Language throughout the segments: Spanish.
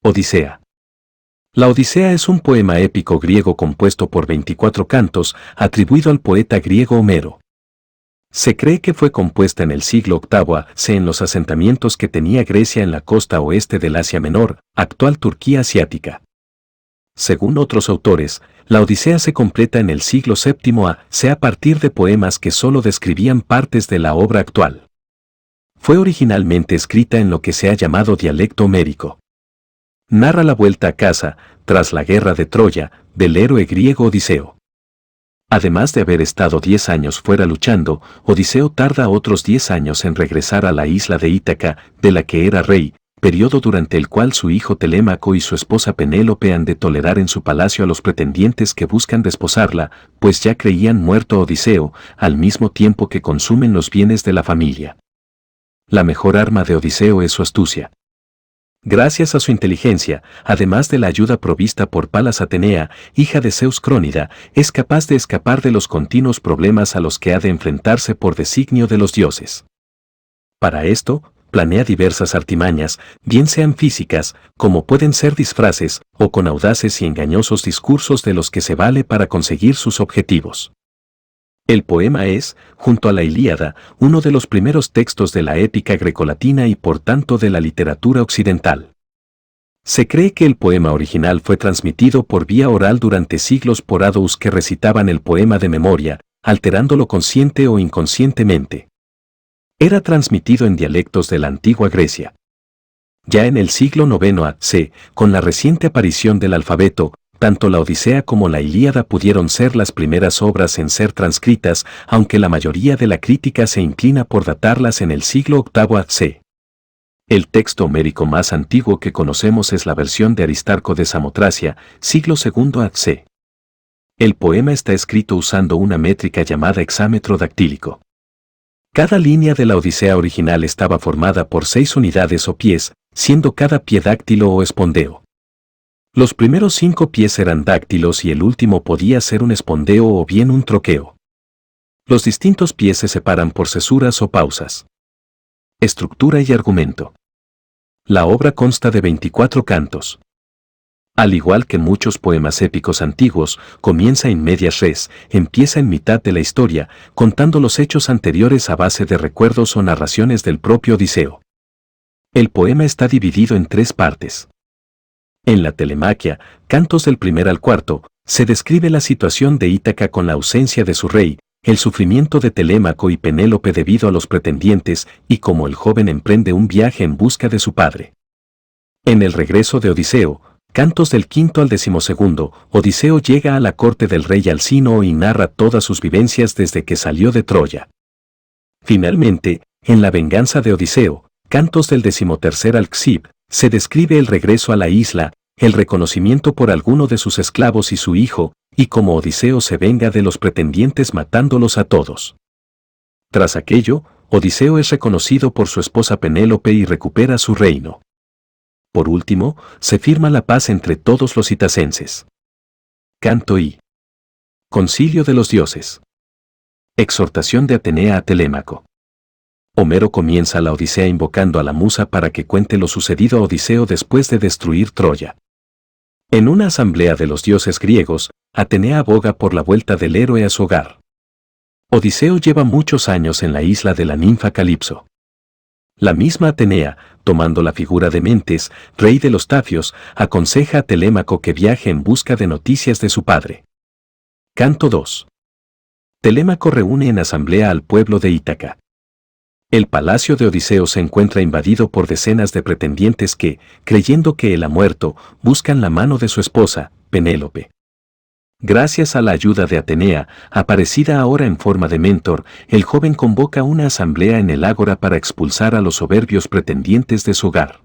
Odisea. La Odisea es un poema épico griego compuesto por 24 cantos, atribuido al poeta griego Homero. Se cree que fue compuesta en el siglo VIII a.C. en los asentamientos que tenía Grecia en la costa oeste del Asia Menor, actual Turquía asiática. Según otros autores, la Odisea se completa en el siglo VII a.C. a partir de poemas que solo describían partes de la obra actual. Fue originalmente escrita en lo que se ha llamado dialecto homérico. Narra la vuelta a casa, tras la guerra de Troya, del héroe griego Odiseo. Además de haber estado 10 años fuera luchando, Odiseo tarda otros 10 años en regresar a la isla de Ítaca, de la que era rey, periodo durante el cual su hijo Telémaco y su esposa Penélope han de tolerar en su palacio a los pretendientes que buscan desposarla, pues ya creían muerto a Odiseo, al mismo tiempo que consumen los bienes de la familia. La mejor arma de Odiseo es su astucia. Gracias a su inteligencia, además de la ayuda provista por Palas Atenea, hija de Zeus Crónida, es capaz de escapar de los continuos problemas a los que ha de enfrentarse por designio de los dioses. Para esto, planea diversas artimañas, bien sean físicas, como pueden ser disfraces, o con audaces y engañosos discursos de los que se vale para conseguir sus objetivos. El poema es, junto a la Ilíada, uno de los primeros textos de la épica grecolatina y por tanto de la literatura occidental. Se cree que el poema original fue transmitido por vía oral durante siglos por Adous que recitaban el poema de memoria, alterándolo consciente o inconscientemente. Era transmitido en dialectos de la antigua Grecia. Ya en el siglo IX a.C., con la reciente aparición del alfabeto, tanto la Odisea como la Ilíada pudieron ser las primeras obras en ser transcritas, aunque la mayoría de la crítica se inclina por datarlas en el siglo VIII a.C. El texto homérico más antiguo que conocemos es la versión de Aristarco de Samotracia, siglo II a.C. El poema está escrito usando una métrica llamada hexámetro dactílico. Cada línea de la Odisea original estaba formada por 6 unidades o pies, siendo cada pie dáctilo o espondeo. Los primeros 5 pies eran dáctilos y el último podía ser un espondeo o bien un troqueo. Los distintos pies se separan por cesuras o pausas. Estructura y argumento. La obra consta de 24 cantos. Al igual que muchos poemas épicos antiguos, comienza in medias res, empieza en mitad de la historia, contando los hechos anteriores a base de recuerdos o narraciones del propio Odiseo. El poema está dividido en 3 partes. En la Telemaquia, cantos del 1 al 4, se describe la situación de Ítaca con la ausencia de su rey, el sufrimiento de Telémaco y Penélope debido a los pretendientes y cómo el joven emprende un viaje en busca de su padre. En el regreso de Odiseo, cantos del 5 al 12, Odiseo llega a la corte del rey Alcino y narra todas sus vivencias desde que salió de Troya. Finalmente, en la venganza de Odiseo, cantos del 13 al Xib, se describe el regreso a la isla, el reconocimiento por alguno de sus esclavos y su hijo, y cómo Odiseo se venga de los pretendientes matándolos a todos. Tras aquello, Odiseo es reconocido por su esposa Penélope y recupera su reino. Por último, se firma la paz entre todos los itacenses. Canto I. Concilio de los dioses. Exhortación de Atenea a Telémaco. Homero comienza la Odisea invocando a la musa para que cuente lo sucedido a Odiseo después de destruir Troya. En una asamblea de los dioses griegos, Atenea aboga por la vuelta del héroe a su hogar. Odiseo lleva muchos años en la isla de la ninfa Calipso. La misma Atenea, tomando la figura de Mentes, rey de los Tafios, aconseja a Telémaco que viaje en busca de noticias de su padre. Canto 2. Telémaco reúne en asamblea al pueblo de Ítaca. El palacio de Odiseo se encuentra invadido por decenas de pretendientes que, creyendo que él ha muerto, buscan la mano de su esposa, Penélope. Gracias a la ayuda de Atenea, aparecida ahora en forma de mentor, el joven convoca una asamblea en el ágora para expulsar a los soberbios pretendientes de su hogar.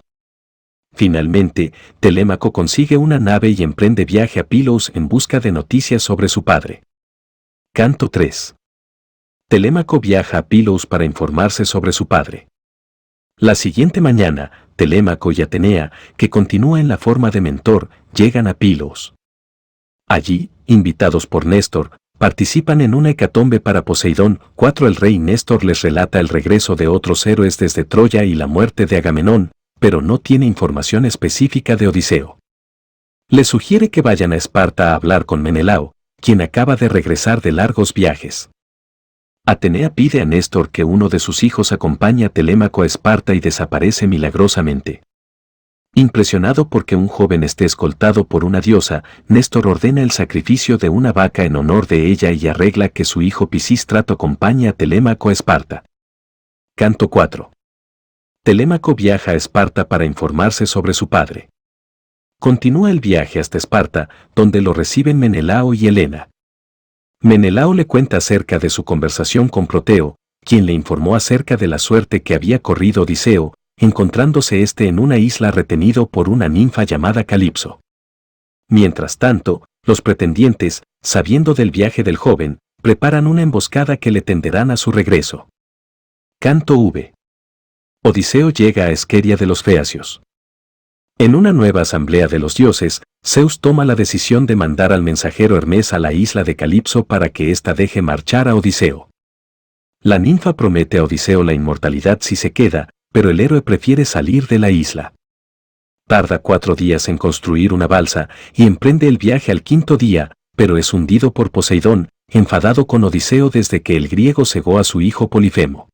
Finalmente, Telémaco consigue una nave y emprende viaje a Pilos en busca de noticias sobre su padre. Canto 3. Telémaco viaja a Pilos para informarse sobre su padre. La siguiente mañana, Telémaco y Atenea, que continúa en la forma de mentor, llegan a Pilos. Allí, invitados por Néstor, participan en una hecatombe para Poseidón. 4. El rey Néstor les relata el regreso de otros héroes desde Troya y la muerte de Agamenón. pero no tiene información específica de Odiseo. Le sugiere que vayan a Esparta a hablar con Menelao, quien acaba de regresar de largos viajes. Atenea pide a Néstor que uno de sus hijos acompañe a Telémaco a Esparta y desaparece milagrosamente. Impresionado porque un joven esté escoltado por una diosa, Néstor ordena el sacrificio de una vaca en honor de ella y arregla que su hijo Pisístrato acompañe a Telémaco a Esparta. Canto 4. Telémaco viaja a Esparta para informarse sobre su padre. Continúa el viaje hasta Esparta, donde lo reciben Menelao y Helena. Menelao le cuenta acerca de su conversación con Proteo, quien le informó acerca de la suerte que había corrido Odiseo, encontrándose éste en una isla retenido por una ninfa llamada Calipso. Mientras tanto, los pretendientes, sabiendo del viaje del joven, preparan una emboscada que le tenderán a su regreso. Canto V. Odiseo llega a Esqueria de los Feacios. En una nueva asamblea de los dioses, Zeus toma la decisión de mandar al mensajero Hermes a la isla de Calipso para que ésta deje marchar a Odiseo. La ninfa promete a Odiseo la inmortalidad si se queda, pero el héroe prefiere salir de la isla. Tarda 4 días en construir una balsa y emprende el viaje al 5.º día, pero es hundido por Poseidón, enfadado con Odiseo desde que el griego cegó a su hijo Polifemo.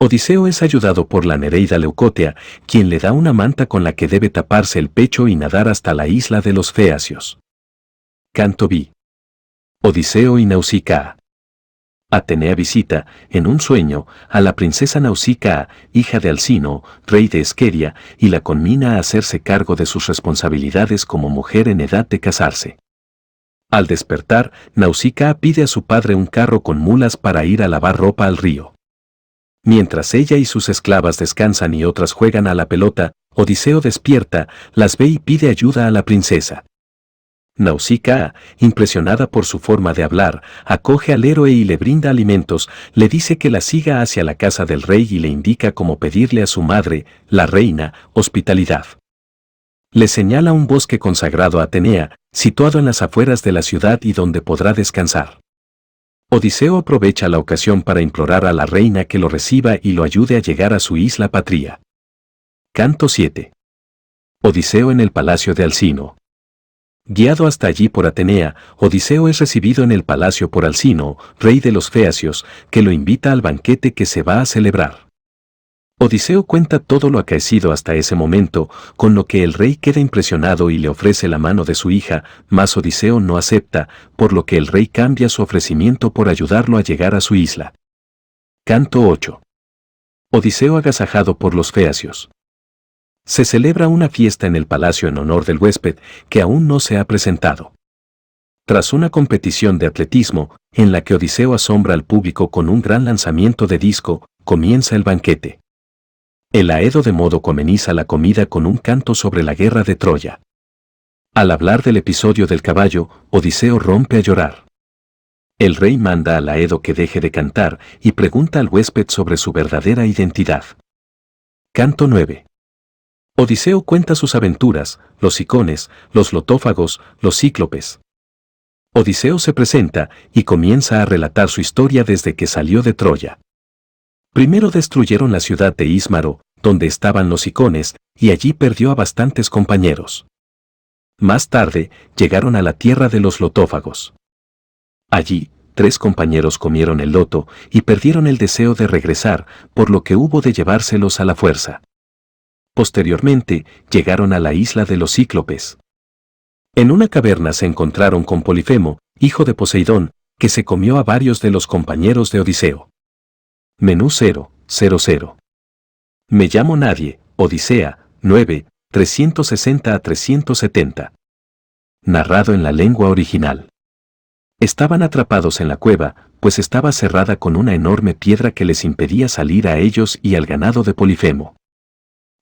Odiseo es ayudado por la Nereida Leucotea, quien le da una manta con la que debe taparse el pecho y nadar hasta la isla de los Feacios. Canto V. Odiseo y Nausicaa. Atenea visita, en un sueño, a la princesa Nausicaa, hija de Alcino, rey de Esqueria, y la conmina a hacerse cargo de sus responsabilidades como mujer en edad de casarse. Al despertar, Nausicaa pide a su padre un carro con mulas para ir a lavar ropa al río. Mientras ella y sus esclavas descansan y otras juegan a la pelota, Odiseo despierta, las ve y pide ayuda a la princesa. Nausicaa, impresionada por su forma de hablar, acoge al héroe y le brinda alimentos, le dice que la siga hacia la casa del rey y le indica cómo pedirle a su madre, la reina, hospitalidad. Le señala un bosque consagrado a Atenea, situado en las afueras de la ciudad y donde podrá descansar. Odiseo aprovecha la ocasión para implorar a la reina que lo reciba y lo ayude a llegar a su isla patria. Canto 7. Odiseo en el palacio de Alcino. Guiado hasta allí por Atenea, Odiseo es recibido en el palacio por Alcino, rey de los Feacios, que lo invita al banquete que se va a celebrar. Odiseo cuenta todo lo acaecido hasta ese momento, con lo que el rey queda impresionado y le ofrece la mano de su hija, mas Odiseo no acepta, por lo que el rey cambia su ofrecimiento por ayudarlo a llegar a su isla. Canto 8. Odiseo agasajado por los Feacios. Se celebra una fiesta en el palacio en honor del huésped, que aún no se ha presentado. Tras una competición de atletismo, en la que Odiseo asombra al público con un gran lanzamiento de disco, comienza el banquete. El Aedo de Módoco ameniza la comida con un canto sobre la guerra de Troya. Al hablar del episodio del caballo, Odiseo rompe a llorar. El rey manda al Aedo que deje de cantar y pregunta al huésped sobre su verdadera identidad. Canto 9. Odiseo cuenta sus aventuras, los icones, los lotófagos, los cíclopes. Odiseo se presenta y comienza a relatar su historia desde que salió de Troya. Primero destruyeron la ciudad de Ísmaro, donde estaban los icones, y allí perdió a bastantes compañeros. Más tarde, llegaron a la tierra de los lotófagos. Allí, 3 compañeros comieron el loto y perdieron el deseo de regresar, por lo que hubo de llevárselos a la fuerza. Posteriormente, llegaron a la isla de los cíclopes. En una caverna se encontraron con Polifemo, hijo de Poseidón, que se comió a varios de los compañeros de Odiseo. Menú 000. Me llamo Nadie, Odisea, 9, 360 a 370. Narrado en la lengua original. Estaban atrapados en la cueva, pues estaba cerrada con una enorme piedra que les impedía salir a ellos y al ganado de Polifemo.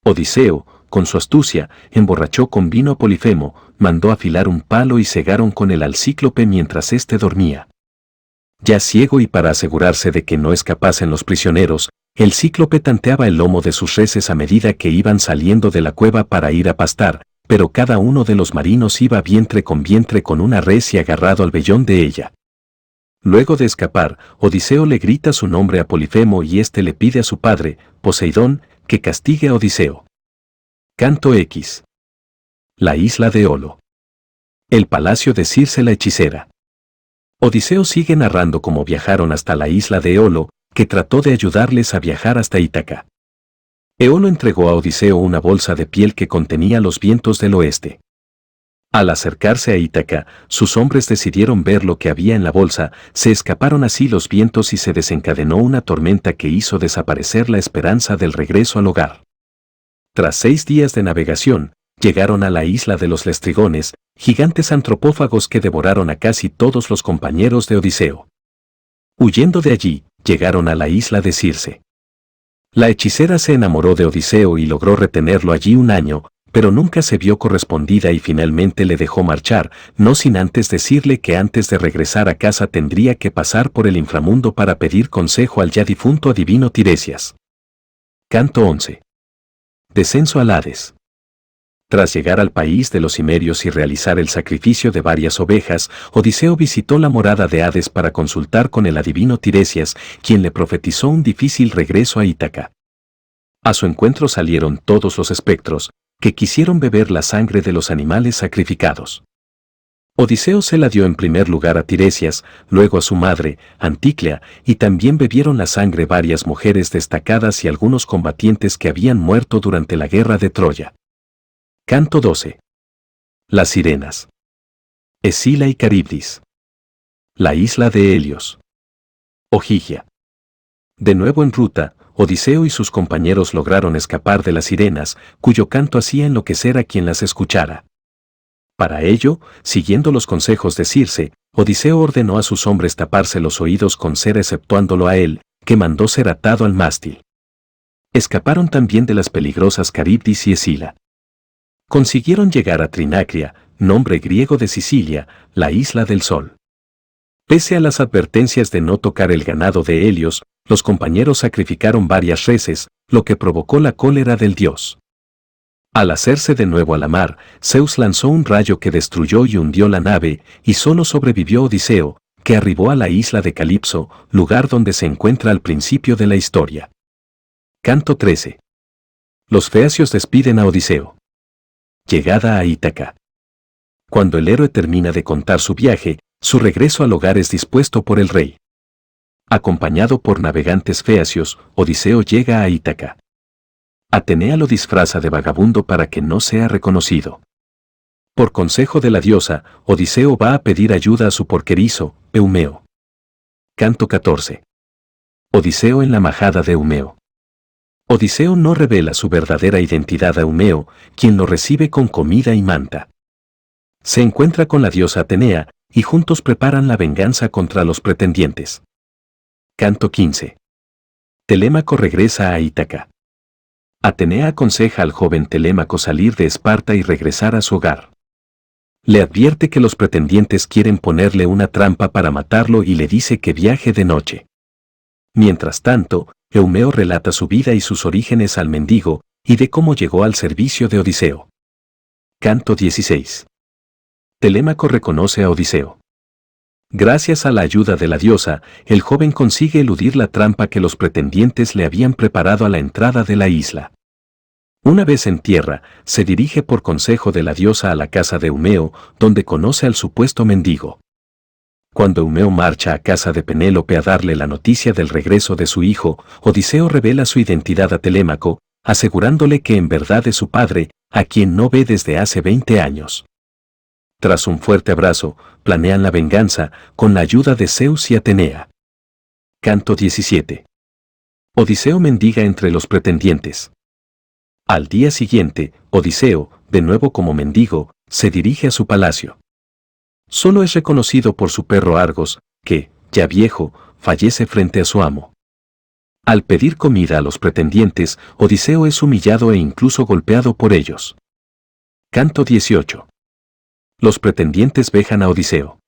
Odiseo, con su astucia, emborrachó con vino a Polifemo, mandó afilar un palo y cegaron con él al cíclope mientras éste dormía. Ya ciego y para asegurarse de que no escapasen los prisioneros, el cíclope tanteaba el lomo de sus reses a medida que iban saliendo de la cueva para ir a pastar, pero cada uno de los marinos iba vientre con una res y agarrado al vellón de ella. Luego de escapar, Odiseo le grita su nombre a Polifemo y éste le pide a su padre, Poseidón, que castigue a Odiseo. Canto X. La isla de Olo. El palacio de Circe la hechicera. Odiseo sigue narrando cómo viajaron hasta la isla de Eolo, que trató de ayudarles a viajar hasta Ítaca. Eolo entregó a Odiseo una bolsa de piel que contenía los vientos del oeste. Al acercarse a Ítaca, sus hombres decidieron ver lo que había en la bolsa, se escaparon así los vientos y se desencadenó una tormenta que hizo desaparecer la esperanza del regreso al hogar. Tras 6 días de navegación, llegaron a la isla de los Lestrigones, gigantes antropófagos que devoraron a casi todos los compañeros de Odiseo. Huyendo de allí, llegaron a la isla de Circe. La hechicera se enamoró de Odiseo y logró retenerlo allí 1 año, pero nunca se vio correspondida y finalmente le dejó marchar, no sin antes decirle que antes de regresar a casa tendría que pasar por el inframundo para pedir consejo al ya difunto adivino Tiresias. Canto 11. Descenso al Hades. Tras llegar al país de los cimerios y realizar el sacrificio de varias ovejas, Odiseo visitó la morada de Hades para consultar con el adivino Tiresias, quien le profetizó un difícil regreso a Ítaca. A su encuentro salieron todos los espectros, que quisieron beber la sangre de los animales sacrificados. Odiseo se la dio en primer lugar a Tiresias, luego a su madre, Anticlea, y también bebieron la sangre varias mujeres destacadas y algunos combatientes que habían muerto durante la guerra de Troya. Canto 12. Las sirenas. Escila y Caribdis. La isla de Helios. Ogygia. De nuevo en ruta, Odiseo y sus compañeros lograron escapar de las sirenas, cuyo canto hacía enloquecer a quien las escuchara. Para ello, siguiendo los consejos de Circe, Odiseo ordenó a sus hombres taparse los oídos con cera exceptuándolo a él, que mandó ser atado al mástil. Escaparon también de las peligrosas Caribdis y Escila. Consiguieron llegar a Trinacria, nombre griego de Sicilia, la isla del sol. Pese a las advertencias de no tocar el ganado de Helios, los compañeros sacrificaron varias reses, lo que provocó la cólera del dios. Al hacerse de nuevo a la mar, Zeus lanzó un rayo que destruyó y hundió la nave, y solo sobrevivió Odiseo, que arribó a la isla de Calipso, lugar donde se encuentra al principio de la historia. Canto 13. Los feacios despiden a Odiseo. Llegada a Ítaca. Cuando el héroe termina de contar su viaje, su regreso al hogar es dispuesto por el rey. Acompañado por navegantes feacios, Odiseo llega a Ítaca. Atenea lo disfraza de vagabundo para que no sea reconocido. Por consejo de la diosa, Odiseo va a pedir ayuda a su porquerizo, Eumeo. Canto 14. Odiseo en la majada de Eumeo. Odiseo no revela su verdadera identidad a Eumeo, quien lo recibe con comida y manta. Se encuentra con la diosa Atenea, y juntos preparan la venganza contra los pretendientes. Canto 15. Telémaco regresa a Ítaca. Atenea aconseja al joven Telémaco salir de Esparta y regresar a su hogar. Le advierte que los pretendientes quieren ponerle una trampa para matarlo y le dice que viaje de noche. Mientras tanto, Eumeo relata su vida y sus orígenes al mendigo, y de cómo llegó al servicio de Odiseo. Canto 16. Telémaco reconoce a Odiseo. Gracias a la ayuda de la diosa, el joven consigue eludir la trampa que los pretendientes le habían preparado a la entrada de la isla. Una vez en tierra, se dirige por consejo de la diosa a la casa de Eumeo, donde conoce al supuesto mendigo. Cuando Eumeo marcha a casa de Penélope a darle la noticia del regreso de su hijo, Odiseo revela su identidad a Telémaco, asegurándole que en verdad es su padre, a quien no ve desde hace 20 años. Tras un fuerte abrazo, planean la venganza, con la ayuda de Zeus y Atenea. Canto 17. Odiseo mendiga entre los pretendientes. Al día siguiente, Odiseo, de nuevo como mendigo, se dirige a su palacio. Solo es reconocido por su perro Argos, que, ya viejo, fallece frente a su amo. Al pedir comida a los pretendientes, Odiseo es humillado e incluso golpeado por ellos. Canto 18. Los pretendientes vejan a Odiseo.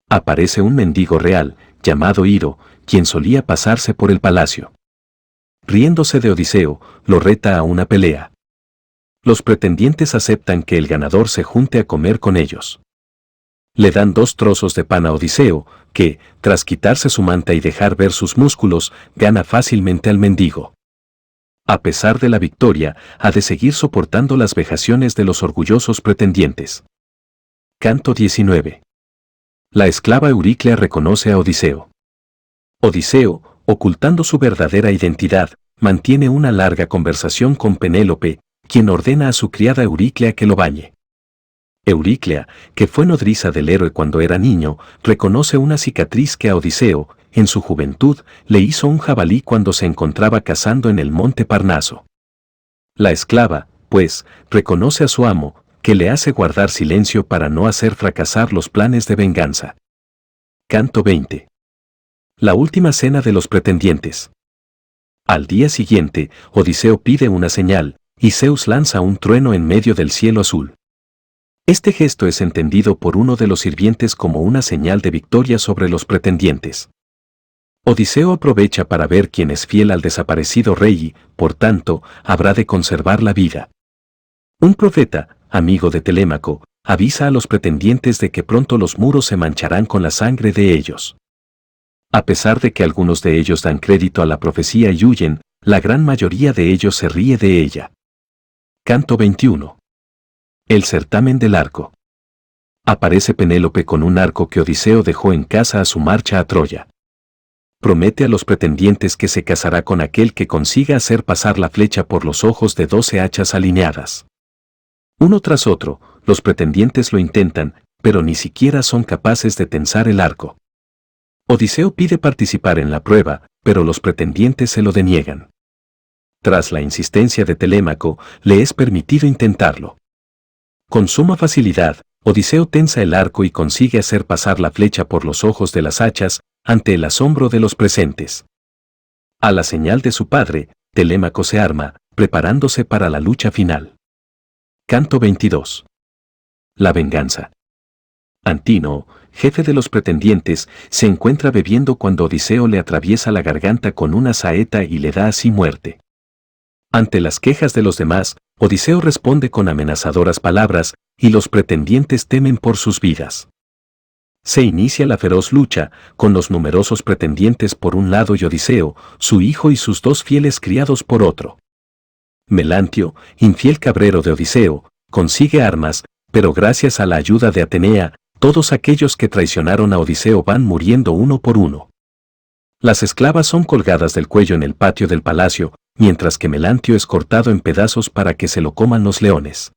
Aparece un mendigo real, llamado Iro, quien solía pasarse por el palacio. Riéndose de Odiseo, lo reta a una pelea. Los pretendientes aceptan que el ganador se junte a comer con ellos. Le dan 2 trozos de pan a Odiseo, que, tras quitarse su manta y dejar ver sus músculos, gana fácilmente al mendigo. A pesar de la victoria, ha de seguir soportando las vejaciones de los orgullosos pretendientes. Canto 19. La esclava Euríclea reconoce a Odiseo. Odiseo, ocultando su verdadera identidad, mantiene una larga conversación con Penélope, quien ordena a su criada Euríclea que lo bañe. Euríclea, que fue nodriza del héroe cuando era niño, reconoce una cicatriz que a Odiseo, en su juventud, le hizo un jabalí cuando se encontraba cazando en el monte Parnaso. La esclava, pues, reconoce a su amo, que le hace guardar silencio para no hacer fracasar los planes de venganza. Canto 20. La última cena de los pretendientes. Al día siguiente, Odiseo pide una señal, y Zeus lanza un trueno en medio del cielo azul. Este gesto es entendido por uno de los sirvientes como una señal de victoria sobre los pretendientes. Odiseo aprovecha para ver quién es fiel al desaparecido rey y, por tanto, habrá de conservar la vida. Un profeta, amigo de Telémaco, avisa a los pretendientes de que pronto los muros se mancharán con la sangre de ellos. A pesar de que algunos de ellos dan crédito a la profecía y huyen, la gran mayoría de ellos se ríe de ella. Canto 21. El certamen del arco. Aparece Penélope con un arco que Odiseo dejó en casa a su marcha a Troya. Promete a los pretendientes que se casará con aquel que consiga hacer pasar la flecha por los ojos de 12 hachas alineadas. Uno tras otro, los pretendientes lo intentan, pero ni siquiera son capaces de tensar el arco. Odiseo pide participar en la prueba, pero los pretendientes se lo deniegan. Tras la insistencia de Telémaco, le es permitido intentarlo. Con suma facilidad, Odiseo tensa el arco y consigue hacer pasar la flecha por los ojos de las hachas, ante el asombro de los presentes. A la señal de su padre, Telémaco se arma, preparándose para la lucha final. Canto 22. La venganza. Antínoo, jefe de los pretendientes, se encuentra bebiendo cuando Odiseo le atraviesa la garganta con una saeta y le da así muerte. Ante las quejas de los demás, Odiseo responde con amenazadoras palabras, y los pretendientes temen por sus vidas. Se inicia la feroz lucha, con los numerosos pretendientes por un lado y Odiseo, su hijo y sus 2 fieles criados por otro. Melantio, infiel cabrero de Odiseo, consigue armas, pero gracias a la ayuda de Atenea, todos aquellos que traicionaron a Odiseo van muriendo uno por uno. Las esclavas son colgadas del cuello en el patio del palacio, mientras que Melantio es cortado en pedazos para que se lo coman los leones.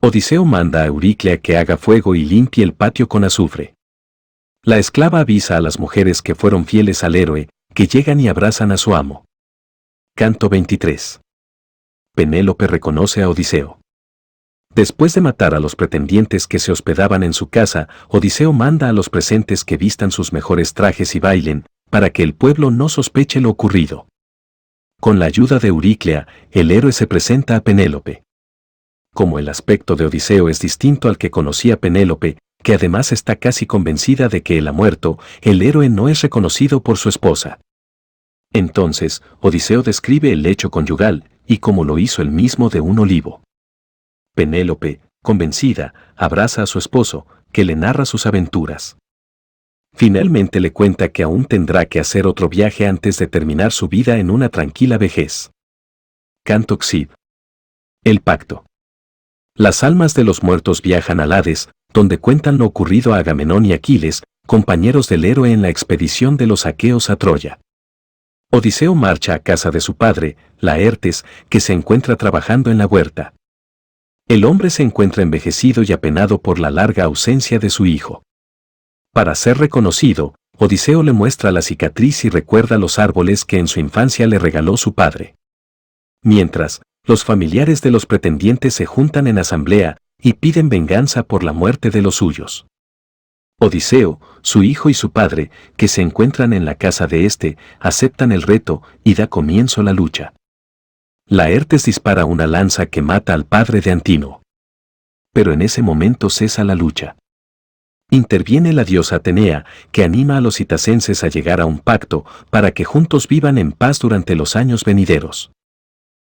Odiseo manda a Euríclea que haga fuego y limpie el patio con azufre. La esclava avisa a las mujeres que fueron fieles al héroe, que llegan y abrazan a su amo. Canto 23. Penélope reconoce a Odiseo. Después de matar a los pretendientes que se hospedaban en su casa, Odiseo manda a los presentes que vistan sus mejores trajes y bailen, para que el pueblo no sospeche lo ocurrido. Con la ayuda de Euríclea, el héroe se presenta a Penélope. Como el aspecto de Odiseo es distinto al que conocía Penélope, que además está casi convencida de que él ha muerto, el héroe no es reconocido por su esposa. Entonces, Odiseo describe el lecho conyugal, y como lo hizo él mismo de un olivo. Penélope, convencida, abraza a su esposo, que le narra sus aventuras. Finalmente le cuenta que aún tendrá que hacer otro viaje antes de terminar su vida en una tranquila vejez. Canto Xib. El pacto. Las almas de los muertos viajan al Hades, donde cuentan lo ocurrido a Agamenón y Aquiles, compañeros del héroe en la expedición de los aqueos a Troya. Odiseo marcha a casa de su padre, Laertes, que se encuentra trabajando en la huerta. El hombre se encuentra envejecido y apenado por la larga ausencia de su hijo. Para ser reconocido, Odiseo le muestra la cicatriz y recuerda los árboles que en su infancia le regaló su padre. Mientras, los familiares de los pretendientes se juntan en asamblea y piden venganza por la muerte de los suyos. Odiseo, su hijo y su padre, que se encuentran en la casa de este, aceptan el reto y da comienzo la lucha. Laertes dispara una lanza que mata al padre de Antínoo. Pero en ese momento cesa la lucha. Interviene la diosa Atenea, que anima a los itacenses a llegar a un pacto para que juntos vivan en paz durante los años venideros.